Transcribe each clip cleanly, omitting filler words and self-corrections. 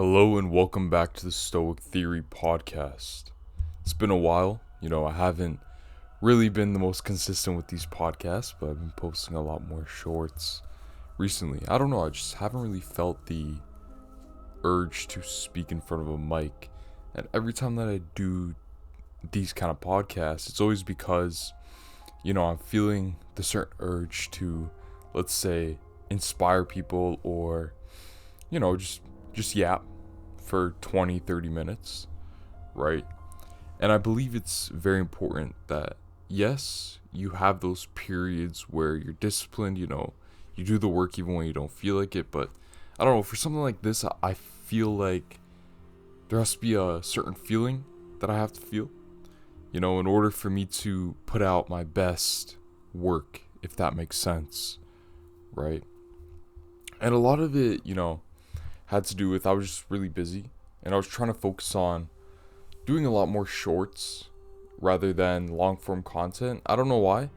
Hello and welcome back to the Stoic Theory Podcast. It's been a while. I haven't really been the most consistent with these podcasts, but I've been posting a lot more shorts recently. I don't know, I just haven't really felt the urge to speak in front of a mic. And every time that I do these kind of podcasts, it's always because, I'm feeling the certain urge to, let's say, inspire people or, just yap for 20-30 minutes, right? And I believe it's very important that, yes, you have those periods where you're disciplined, you do the work even when you don't feel like it. But I don't know, for something like this, I feel like there has to be a certain feeling that I have to feel, in order for me to put out my best work, if that makes sense, right? And a lot of it, had to do with I was just really busy and I was trying to focus on doing a lot more shorts rather than long form content. I don't know why,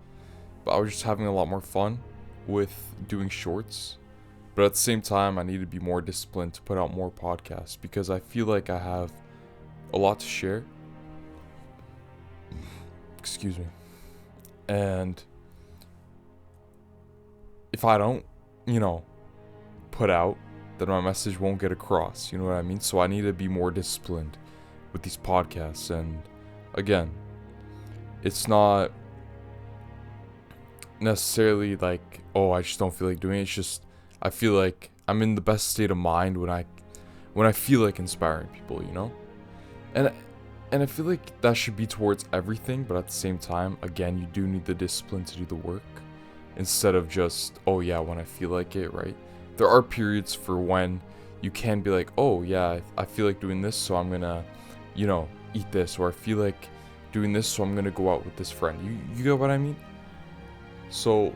but I was just having a lot more fun with doing shorts. But at the same time, I need to be more disciplined to put out more podcasts because I feel like I have a lot to share. Excuse me. And if I don't, put out, then my message won't get across, you know what I mean? So I need to be more disciplined with these podcasts. And again, it's not necessarily like, oh, I just don't feel like doing it. It's just I feel like I'm in the best state of mind when I feel like inspiring people, And I feel like that should be towards everything, but at the same time, again, you do need the discipline to do the work instead of just, oh yeah, when I feel like it, right? There are periods for when you can be like, oh yeah, I feel like doing this, so I'm gonna, eat this, or I feel like doing this, so I'm gonna go out with this friend. You get what I mean? So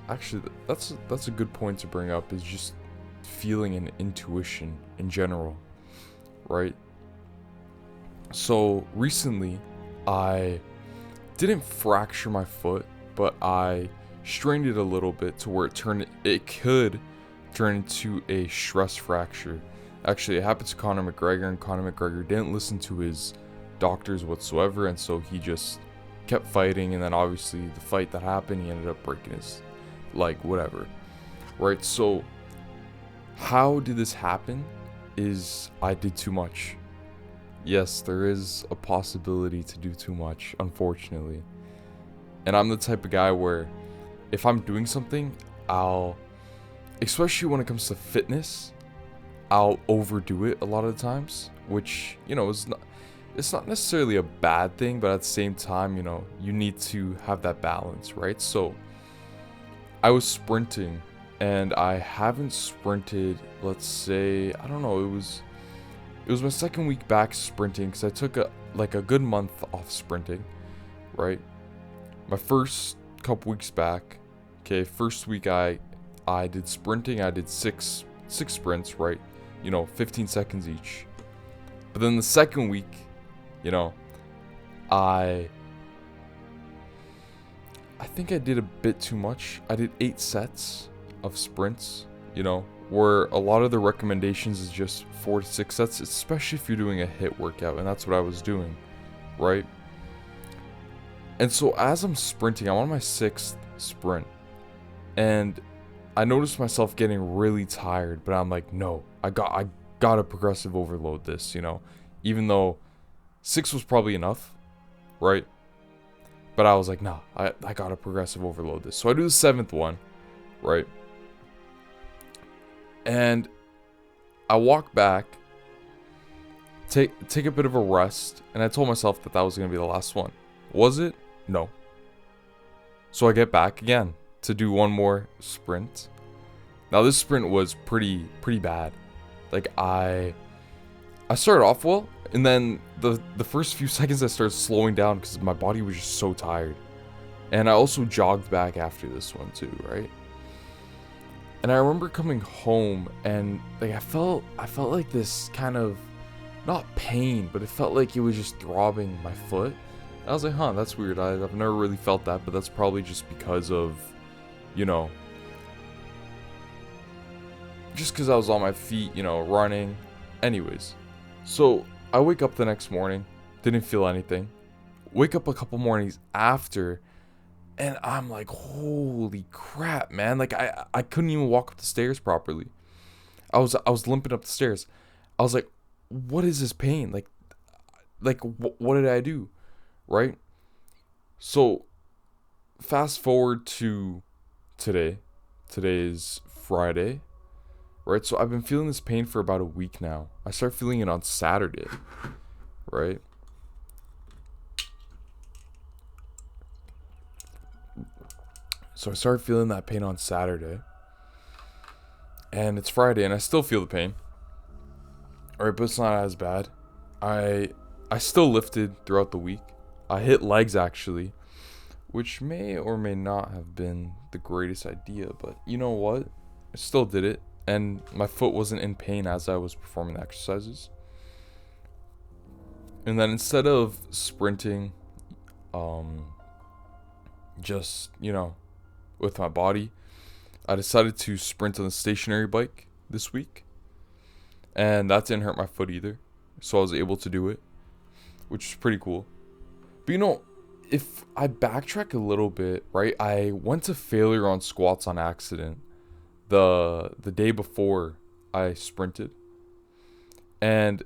actually, that's a good point to bring up, is just feeling and intuition in general, right? So recently, I didn't fracture my foot, but I strained it a little bit to where it could turn into a stress fracture. Actually, it happened to Conor McGregor, and Conor McGregor didn't listen to his doctors whatsoever, and so he just kept fighting. And then obviously the fight that happened, he ended up breaking his leg, whatever, right? So how did this happen? Is I did too much. Yes, there is a possibility to do too much, unfortunately. And I'm the type of guy where if I'm doing something, especially when it comes to fitness, I'll overdo it a lot of the times, which, it's not necessarily a bad thing, but at the same time, you need to have that balance, right? So I was sprinting, and I haven't sprinted, let's say, I don't know, it was my second week back sprinting, because I took a good month off sprinting, right? My first couple weeks back, okay, first week I did sprinting. I did six sprints, right? 15 seconds each. But then the second week, I think I did a bit too much. I did 8 sets of sprints, where a lot of the recommendations is just 4 to 6 sets, especially if you're doing a HIIT workout, and that's what I was doing, right? And so as I'm sprinting, I'm on my 6th sprint, and I noticed myself getting really tired, but I'm like, no, I gotta progressive overload this, even though 6 was probably enough, right? But I was like, nah, I gotta progressive overload this. So I do the 7th one, right? And I walk back, take a bit of a rest, and I told myself that was gonna be the last one. Was it? No. So I get back again to do one more sprint. Now this sprint was pretty bad. Like I started off well, and then the first few seconds I started slowing down because my body was just so tired. And I also jogged back after this one too, right? And I remember coming home, and like I felt like this kind of, not pain, but it felt like it was just throbbing my foot. I was like, huh, that's weird. I've never really felt that, but that's probably just because of, just because I was on my feet, running. Anyways, so I wake up the next morning, didn't feel anything. Wake up a couple mornings after, and I'm like, holy crap, man. Like, I couldn't even walk up the stairs properly. I was limping up the stairs. I was like, what is this pain? What did I do? Right? So, fast forward to today. Today is Friday. Right? So, I've been feeling this pain for about a week now. I started feeling it on Saturday. Right? So, I started feeling that pain on Saturday. And it's Friday, and I still feel the pain. Alright, but it's not as bad. I still lifted throughout the week. I hit legs, actually, which may or may not have been the greatest idea, but you know what? I still did it, and my foot wasn't in pain as I was performing the exercises. And then instead of sprinting, just, with my body, I decided to sprint on the stationary bike this week. And that didn't hurt my foot either. So I was able to do it, which is pretty cool. But if I backtrack a little bit, right? I went to failure on squats on accident the day before I sprinted. And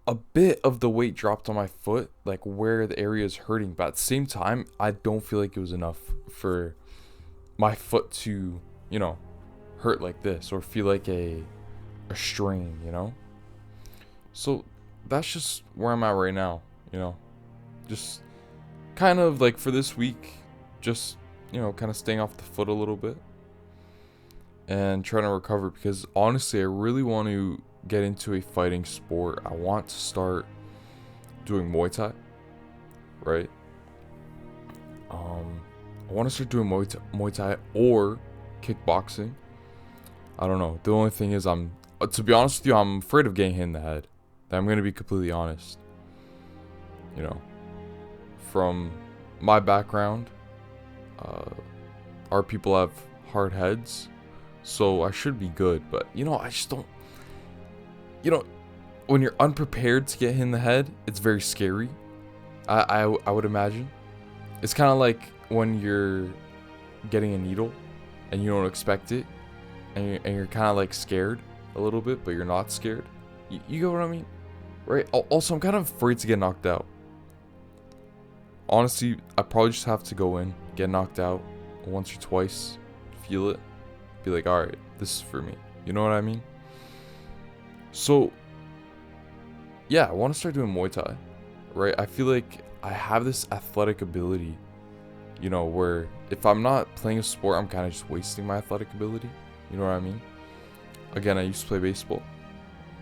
a bit of the weight dropped on my foot, like where the area is hurting. But at the same time, I don't feel like it was enough for my foot to, hurt like this or feel like a strain, So that's just where I'm at right now, Just kind of like for this week, just, kind of staying off the foot a little bit and trying to recover, because honestly, I really want to get into a fighting sport. I want to start doing Muay Thai, right? I want to start doing Muay Thai or kickboxing. I don't know. The only thing is, to be honest with you, I'm afraid of getting hit in the head. I'm going to be completely honest. From my background, our people have hard heads, so I should be good. But, I just don't, when you're unprepared to get hit in the head, it's very scary. I would imagine. It's kind of like when you're getting a needle and you don't expect it. And you're kind of like scared a little bit, but you're not scared. You get what I mean? Right? Also, I'm kind of afraid to get knocked out. Honestly, I probably just have to go in, get knocked out once or twice, feel it, be like, alright, this is for me. You know what I mean? So, yeah, I want to start doing Muay Thai. Right? I feel like I have this athletic ability, where if I'm not playing a sport, I'm kind of just wasting my athletic ability. You know what I mean? Again, I used to play baseball.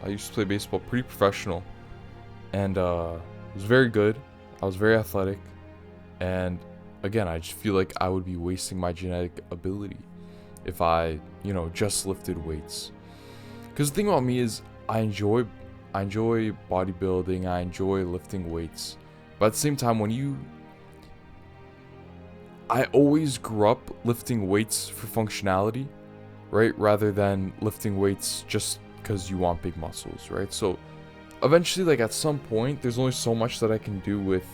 I used to play baseball pretty professional. And it was very good. I was very athletic. And again, I just feel like I would be wasting my genetic ability if I, just lifted weights. Because the thing about me is I enjoy bodybuilding. I enjoy lifting weights. But at the same time, I always grew up lifting weights for functionality, right? Rather than lifting weights just because you want big muscles, right? So eventually, like at some point, there's only so much that I can do with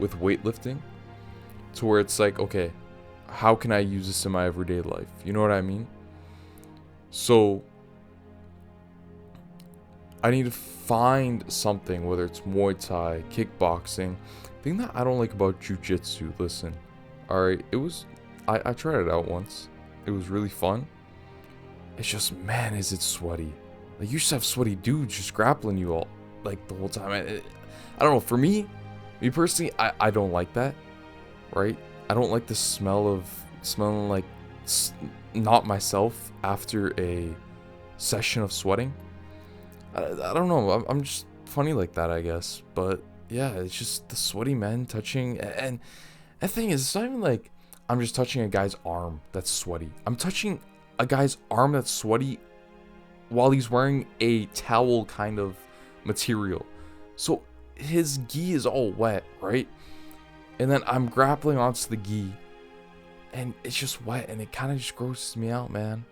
weightlifting to where it's like, okay, how can I use this in my everyday life? You know what I mean? So I need to find something, whether it's Muay Thai, kickboxing. The thing that I don't like about jiu-jitsu, listen, alright, I tried it out once. It was really fun. It's just, man, is it sweaty. Like, you just have sweaty dudes just grappling you all, like, the whole time. I don't know, for me personally, I don't like that, right? I don't like the smell of smelling like not myself after a session of sweating. I don't know, I'm just funny like that, I guess. But, yeah, it's just the sweaty men touching, and the thing is, it's not even like I'm just touching a guy's arm that's sweaty. I'm touching a guy's arm that's sweaty while he's wearing a towel kind of material. So his gi is all wet, right? And then I'm grappling onto the gi and it's just wet and it kind of just grosses me out, man.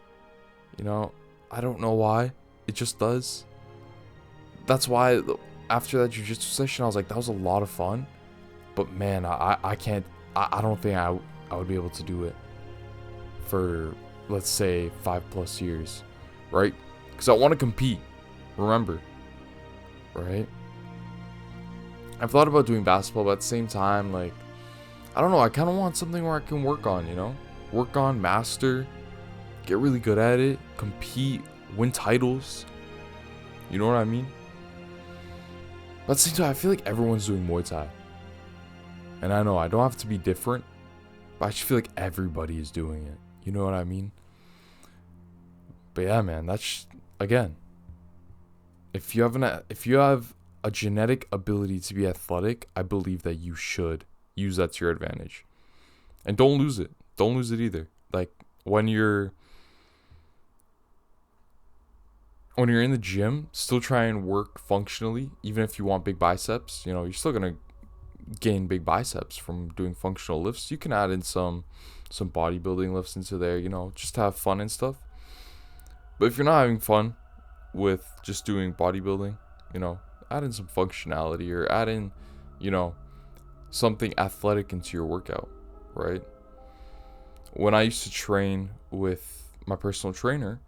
I don't know why. It just does. That's why after that jiu-jitsu session, I was like, that was a lot of fun. But man, I can't, I don't think I would be able to do it for, let's say, 5+ years, right? Because I want to compete, remember, right? I've thought about doing basketball, but at the same time, like, I don't know, I kind of want something where I can work on, work on, master, get really good at it, compete, win titles. You know what I mean? But at the same time, I feel like everyone's doing Muay Thai. And I know I don't have to be different, but I just feel like everybody is doing it. You know what I mean? But yeah, man, that's, again, if you have a genetic ability to be athletic, I believe that you should use that to your advantage. And don't lose it. Don't lose it either. Like, when you're in the gym, still try and work functionally, even if you want big biceps. You're still going to gain big biceps from doing functional lifts. You can add in some bodybuilding lifts into there, just to have fun and stuff. But if you're not having fun with just doing bodybuilding, add in some functionality, or add in, something athletic into your workout, right? When I used to train with my personal trainer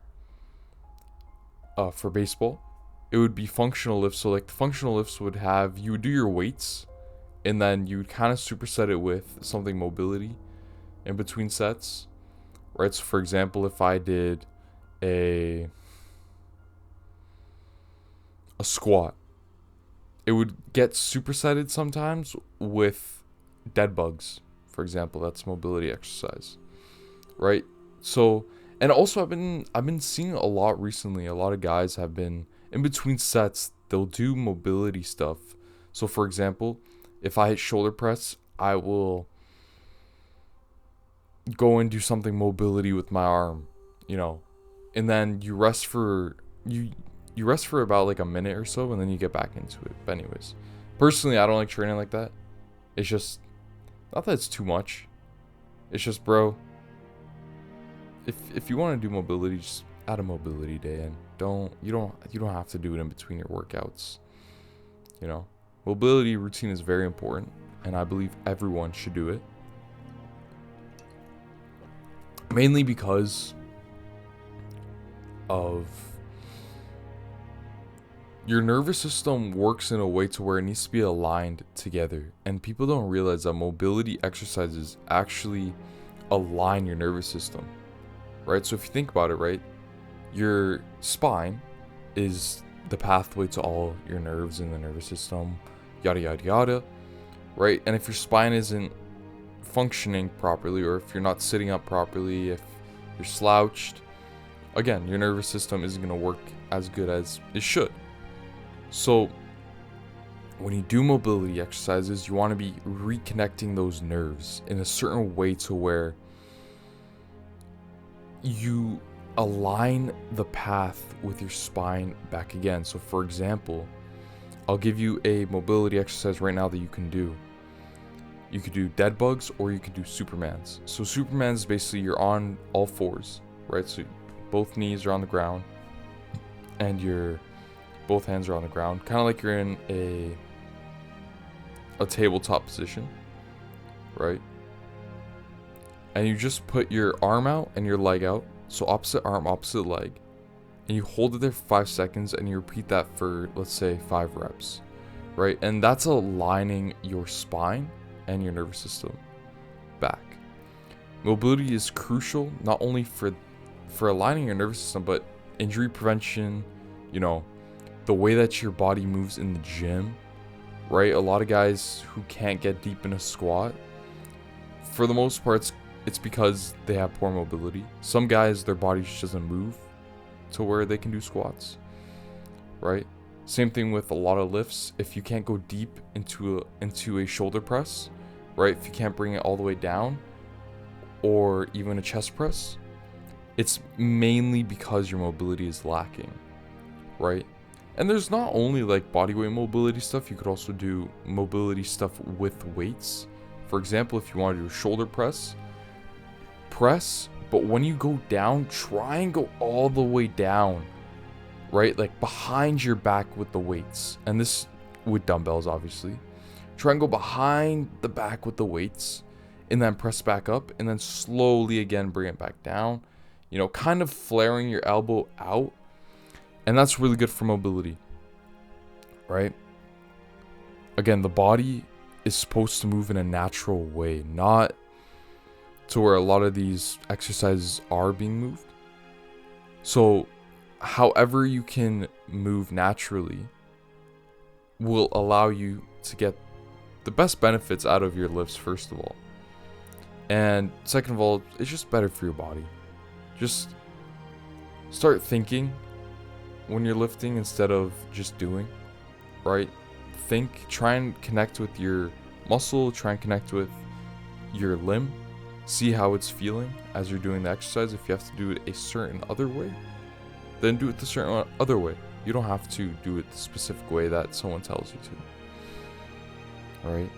for baseball, it would be functional lifts. So like the functional lifts would have, you would do your weights, and then you would kind of superset it with something mobility in between sets, right? So for example, if I did a squat, it would get supersetted sometimes with dead bugs, for example. That's mobility exercise, right? So, and also I've been seeing a lot recently. A lot of guys have been, in between sets, they'll do mobility stuff. So for example, if I hit shoulder press, I will go and do something mobility with my arm, and then you rest for about like a minute or so, and then you get back into it. But anyways, personally, I don't like training like that. It's just, not that it's too much. It's just, bro, if you want to do mobility, just add a mobility day in. You don't have to do it in between your workouts. Mobility routine is very important, and I believe everyone should do it. Mainly because of your nervous system works in a way to where it needs to be aligned together, and people don't realize that mobility exercises actually align your nervous system, right? So if you think about it, right, your spine is the pathway to all your nerves in the nervous system, yada yada yada, right? And if your spine isn't functioning properly, or if you're not sitting up properly, if you're slouched, again, your nervous system isn't going to work as good as it should. So when you do mobility exercises, you want to be reconnecting those nerves in a certain way to where you align the path with your spine back again. So for example, I'll give you a mobility exercise right now that you can do. You could do dead bugs, or you could do Supermans. So Supermans is basically you're on all fours, right? So both knees are on the ground, and both hands are on the ground, kind of like you're in a tabletop position, right? And you just put your arm out and your leg out, so opposite arm, opposite leg, and you hold it there for 5 seconds, and you repeat that for, let's say, 5 reps, right? And that's aligning your spine and your nervous system back. Mobility is crucial, not only for aligning your nervous system, but injury prevention, the way that your body moves in the gym, right? A lot of guys who can't get deep in a squat, for the most part, it's because they have poor mobility. Some guys, their body just doesn't move to where they can do squats, right? Same thing with a lot of lifts. If you can't go deep into a shoulder press, right? If you can't bring it all the way down, or even a chest press, it's mainly because your mobility is lacking, right? And there's not only like bodyweight mobility stuff, you could also do mobility stuff with weights. For example, if you want to do a shoulder press But when you go down, try and go all the way down, right? Like behind your back with the weights. And this with dumbbells, obviously. Try and go behind the back with the weights and then press back up and then slowly again bring it back down. You know, kind of flaring your elbow out. And that's really good for mobility, right? Again, the body is supposed to move in a natural way, not to where a lot of these exercises are being moved. So, however you can move naturally will allow you to get the best benefits out of your lifts, first of all. And second of all, it's just better for your body. Just start thinking when you're lifting instead of just doing, right? Think, try and connect with your muscle, try and connect with your limb, see how it's feeling as you're doing the exercise. If you have to do it a certain other way, then do it the certain other way. You don't have to do it the specific way that someone tells you to. All right?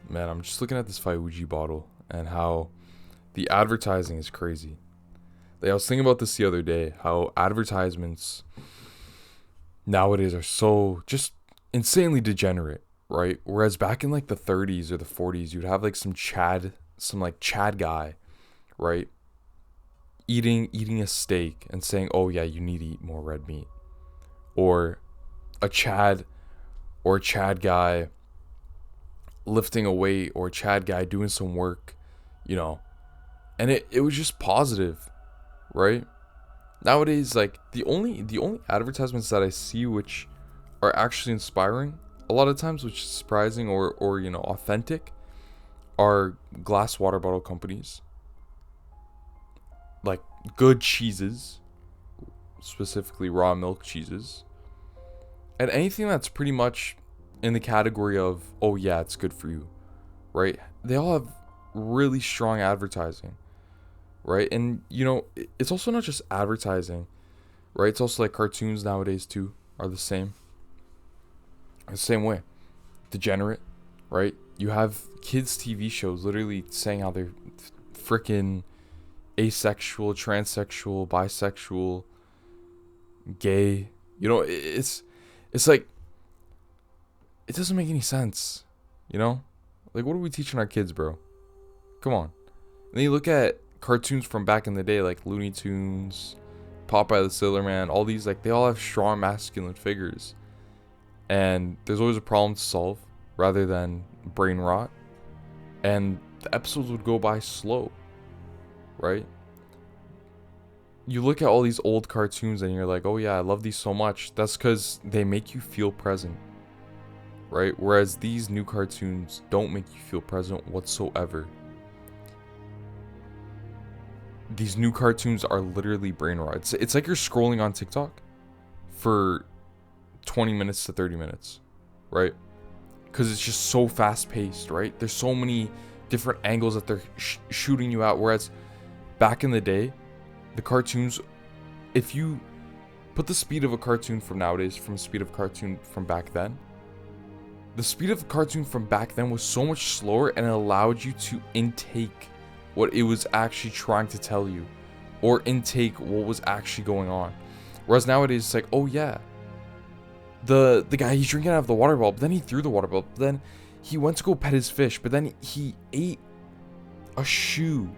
Man, I'm just looking at this Faiuji bottle and how the advertising is crazy. Like, I was thinking about this the other day, how advertisements nowadays are so just insanely degenerate, right? Whereas back in like the 30s or the 40s, you'd have like some Chad guy, right? Eating a steak and saying, "Oh yeah, you need to eat more red meat." Or a Chad guy lifting a weight, or a Chad guy doing some work, you know. And it was just positive, right? Nowadays, like the only advertisements that I see which are actually inspiring, a lot of times, which is surprising or you know, authentic, are glass water bottle companies. Like good cheeses, specifically raw milk cheeses. And anything that's pretty much in the category of, oh yeah, it's good for you, right? They all have really strong advertising, right? And you know, it's also not just advertising, right? It's also like cartoons nowadays too are the same way. Degenerate, right? You have kids TV shows literally saying how they're freaking asexual, transsexual, bisexual, gay. You know, it's like, it doesn't make any sense, you know? Like, what are we teaching our kids, bro? Come on. And then you look at cartoons from back in the day, like Looney Tunes, Popeye the Sailor Man, all these, like, they all have strong masculine figures. And there's always a problem to solve rather than brain rot. And the episodes would go by slow, right? You look at all these old cartoons and you're like, oh yeah, I love these so much. That's because they make you feel present, right? Whereas these new cartoons don't make you feel present whatsoever. These new cartoons are literally brain rot. It's like you're scrolling on TikTok for 20 minutes to 30 minutes, right? Because it's just so fast paced, right? There's so many different angles that they're shooting you out. Whereas back in the day, the cartoons, if you put the speed of a cartoon from nowadays from the speed of a cartoon from back then, the speed of the cartoon from back then was so much slower, and it allowed you to intake what it was actually trying to tell you, or intake what was actually going on. Whereas nowadays, it's like, oh yeah, the guy, he's drinking out of the water bottle, but then he threw the water bottle, but then he went to go pet his fish, but then he ate a shoe,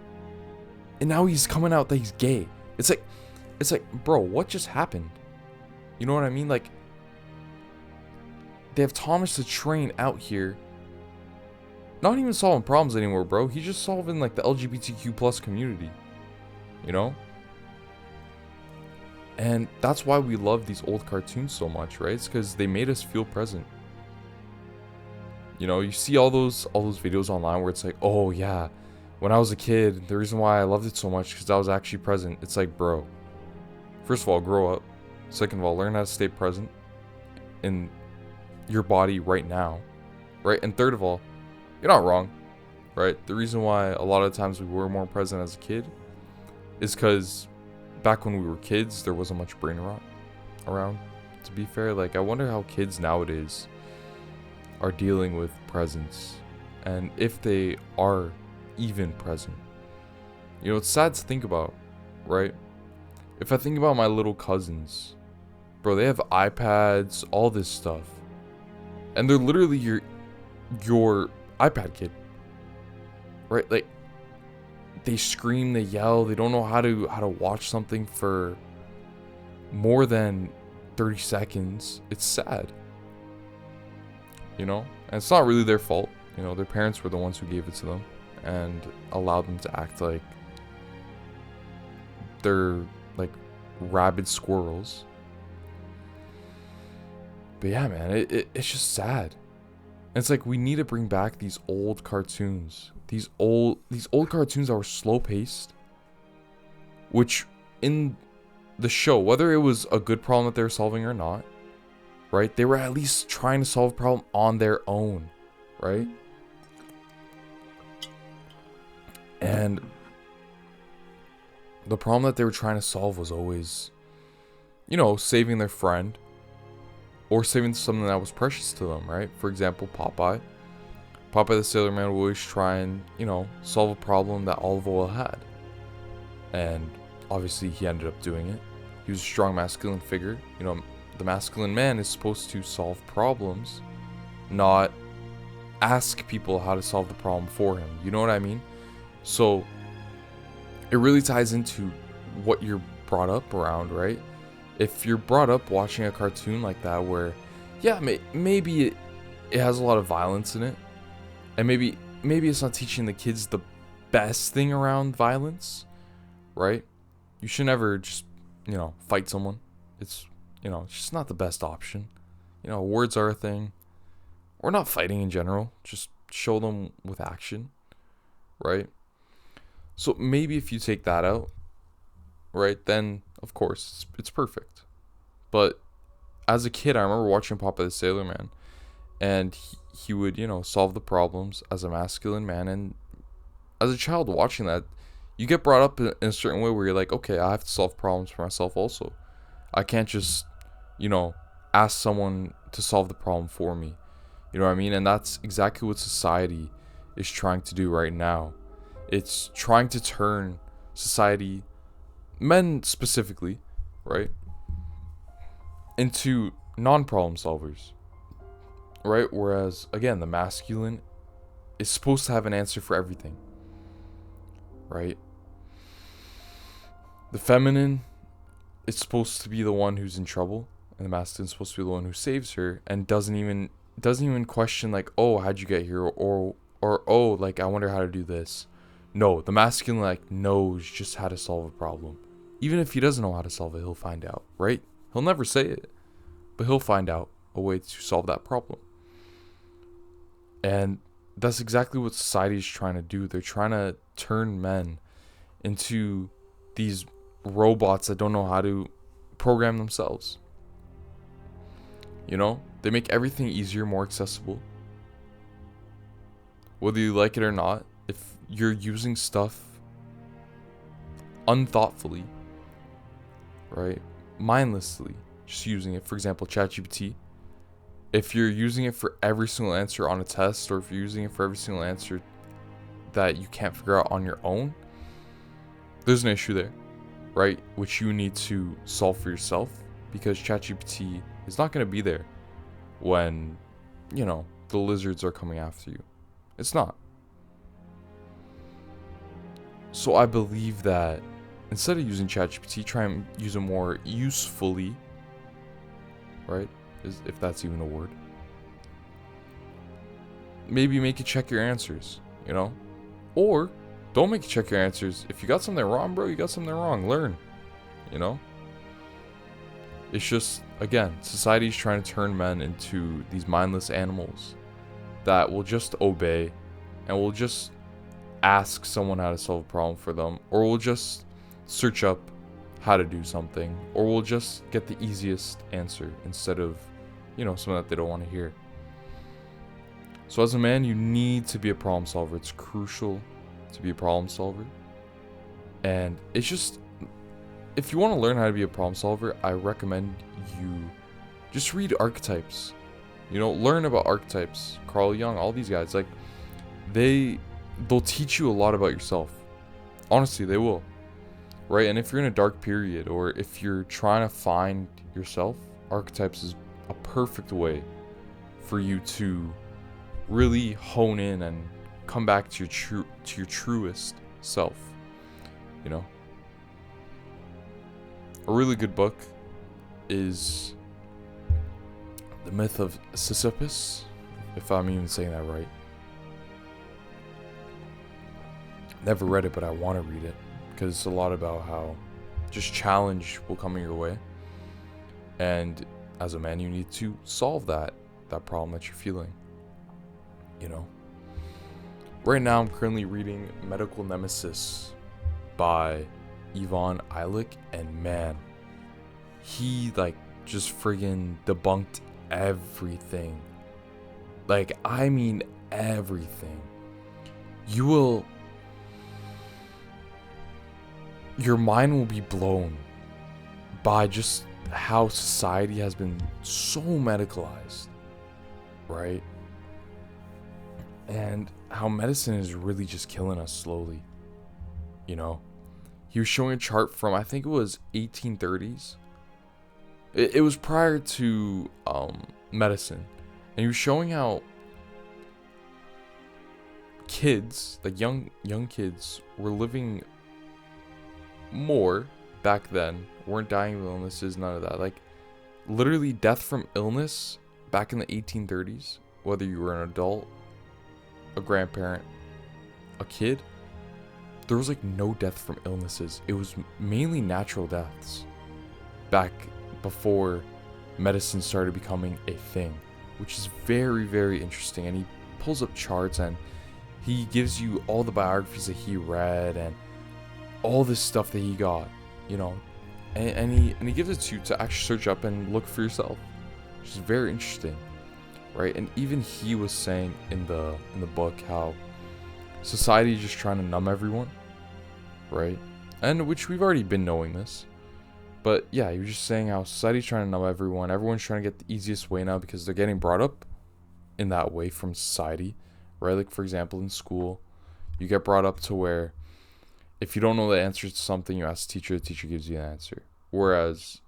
and now he's coming out that he's gay. It's like, bro, what just happened? You know what I mean? Like, they have Thomas the Train out here, not even solving problems anymore, bro. He's just solving like the LGBTQ plus community, you know? And that's why we love these old cartoons so much, right? It's because they made us feel present. You know, you see all those videos online where it's like, oh yeah, when I was a kid, the reason why I loved it so much because I was actually present. It's like, bro, first of all, grow up. Second of all, learn how to stay present in your body right now, right? And third of all, you're not wrong, right? The reason why a lot of times we were more present as a kid is because back when we were kids, there wasn't much brain rot around. To be fair, like, I wonder how kids nowadays are dealing with presence, and if they are even present. It's sad to think about, right? If I think about my little cousins, bro, they have iPads, all this stuff, and they're literally your iPad kid, right? Like, they scream, they yell, they don't know how to watch something for more than 30 seconds. It's sad, and it's not really their fault. Their parents were the ones who gave it to them and allowed them to act like they're like rabid squirrels. But yeah, man, it's just sad. And it's like, we need to bring back these old cartoons. These old cartoons that were slow paced, which in the show, whether it was a good problem that they were solving or not, right? They were at least trying to solve a problem on their own, right? And the problem that they were trying to solve was always, saving their friend or saving something that was precious to them, right? For example, Popeye the Sailor Man would always try and, solve a problem that olive oil had. And obviously he ended up doing it. He was a strong masculine figure. The masculine man is supposed to solve problems, not ask people how to solve the problem for him. You know what I mean? So it really ties into what you're brought up around, right? If you're brought up watching a cartoon like that where, yeah, maybe it has a lot of violence in it, and maybe it's not teaching the kids the best thing around violence, right? You should never just, fight someone. It's just not the best option. Words are a thing. Or not fighting in general. Just show them with action, right? So maybe if you take that out, right, then of course it's perfect. But as a kid, I remember watching Popeye the Sailor Man, and he would, solve the problems as a masculine man. And as a child watching that, you get brought up in a certain way where you're like, okay, I have to solve problems for myself also. I can't just, ask someone to solve the problem for me. You know what I mean? And that's exactly what society is trying to do right now. It's trying to turn society, men specifically, right, into non-problem solvers, right? Whereas, again, the masculine is supposed to have an answer for everything, right? The feminine is supposed to be the one who's in trouble, and the masculine is supposed to be the one who saves her and doesn't even question, like, oh, how'd you get here, or oh, like, I wonder how to do this. No, the masculine, like, knows just how to solve a problem. Even if he doesn't know how to solve it, he'll find out, right? He'll never say it, but he'll find out a way to solve that problem. And that's exactly what society is trying to do. They're trying to turn men into these robots that don't know how to program themselves. They make everything easier, more accessible. Whether you like it or not, if you're using stuff unthoughtfully, right, mindlessly, just using it, for example, ChatGPT, if you're using it for every single answer on a test, or if you're using it for every single answer that you can't figure out on your own, there's an issue there, right, which you need to solve for yourself, because ChatGPT is not going to be there when, the lizards are coming after you. It's not. So I believe that instead of using ChatGPT, try and use it more usefully, right? If that's even a word. Maybe make it check your answers, Or don't make it check your answers. If you got something wrong, bro, you got something wrong. Learn, It's just, again, society's trying to turn men into these mindless animals that will just obey and will just ask someone how to solve a problem for them, or will just search up how to do something, or will just get the easiest answer instead of, something that they don't want to hear. So as a man, you need to be a problem solver. It's crucial to be a problem solver. And it's just, if you want to learn how to be a problem solver, I recommend you just read archetypes. Learn about archetypes, Carl Jung, all these guys. Like, they'll teach you a lot about yourself. Honestly, they will. Right? And if you're in a dark period, or if you're trying to find yourself, archetypes is a perfect way for you to really hone in and come back to your truest self. A really good book is The Myth of Sisyphus, if I'm even saying that right. Never read it, but I want to read it because it's a lot about how just challenge will come your way, and as a man you need to solve that problem that you're feeling. Right now I'm currently reading Medical Nemesis by Ivan Illich, and man, he just friggin' debunked everything. I mean everything. Your mind will be blown by just how society has been so medicalized, right? And how medicine is really just killing us slowly. He was showing a chart from, I think it was 1830s. It was prior to medicine. And he was showing how kids, young kids, were living more back then, weren't dying of illnesses, none of that. Literally death from illness back in the 1830s, whether you were an adult, a grandparent, a kid, there was no death from illnesses. It was mainly natural deaths back before medicine started becoming a thing, which is very, very interesting. And he pulls up charts and he gives you all the biographies that he read and all this stuff that he got, and he gives it to you to actually search up and look for yourself, which is very interesting, right? And even he was saying in the book how society is just trying to numb everyone, right? And which we've already been knowing this, but yeah, he was just saying how society's trying to numb everyone. Everyone's trying to get the easiest way now because they're getting brought up in that way from society, right? For example, in school, you get brought up to where if you don't know the answer to something, you ask the teacher gives you an answer. Whereas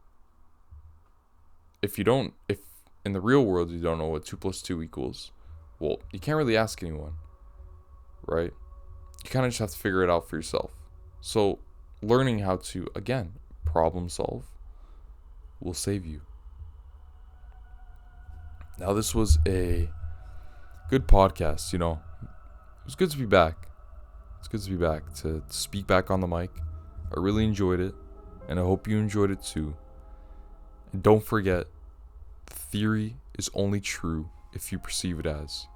if in the real world you don't know what 2 + 2 equals, well, you can't really ask anyone, right? You kind of just have to figure it out for yourself. So learning how to, again, problem solve will save you. Now, this was a good podcast, It was good to be back. It's good to be back, to speak back on the mic. I really enjoyed it, and I hope you enjoyed it too. And don't forget, the theory is only true if you perceive it as.